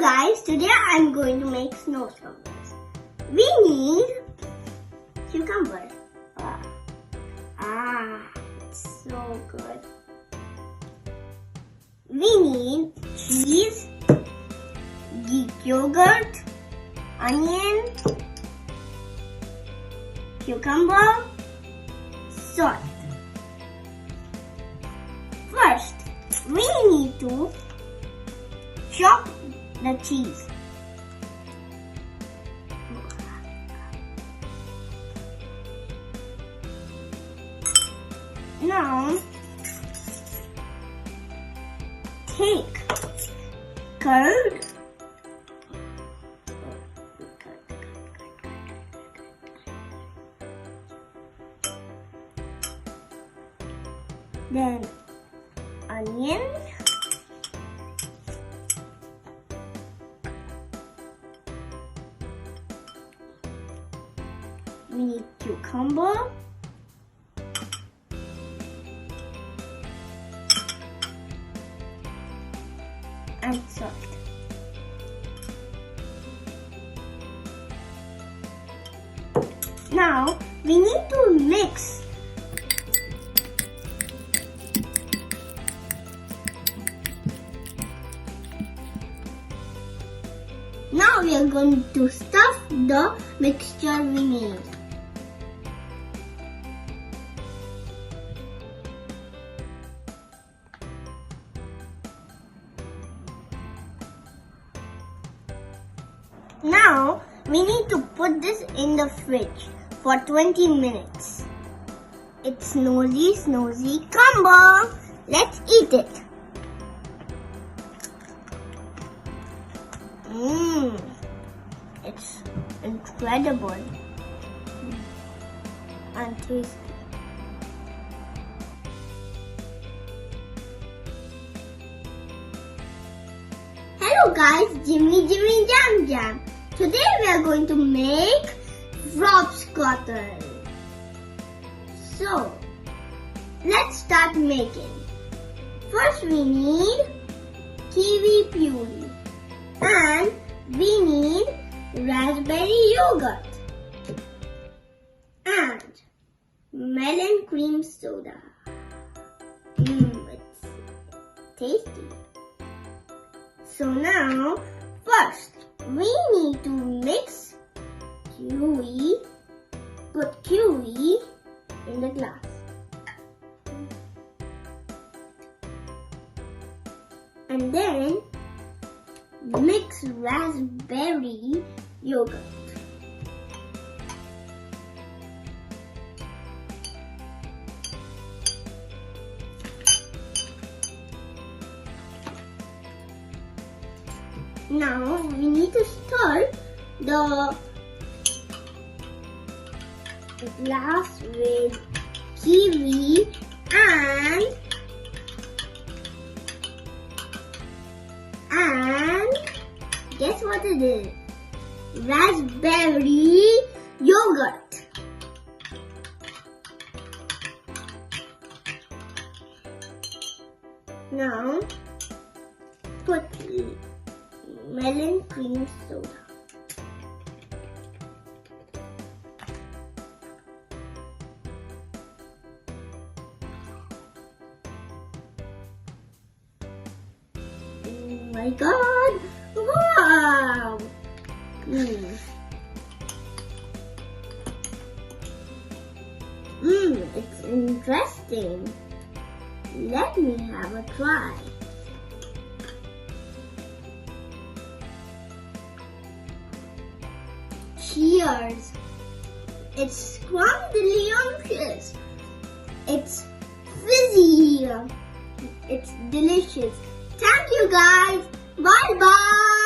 Hello guys, today I'm going to make Snoozcumbers. We need cucumber. It's so good. We need cheese, Greek yogurt, onion, cucumber, salt. First, we need to chop the cheese. Now, take curd, then onion, we need cucumber, and salt. Now we need to mix. Now we are going to stuff the mixture we made. Now we need to put this in the fridge for 20 minutes. It's Snoozcumbers. Let's eat it. It's incredible and tasty. Hello guys, Jimmy Jam Jam. Today we are going to make Frobscottle. So, let's start making. First we need kiwi puree and we need raspberry yogurt and melon cream soda. It's tasty. So now, first we need to mix kiwi, put kiwi in the glass. And then mix raspberry yogurt. Now we need to stir the glass with kiwi and guess what it is? Raspberry yogurt. Now put melon cream soda. Oh my God! Wow! It's interesting. Let me have a try. Cheers! It's scrumptious. It's fizzy. It's delicious. Thank you guys. Bye bye.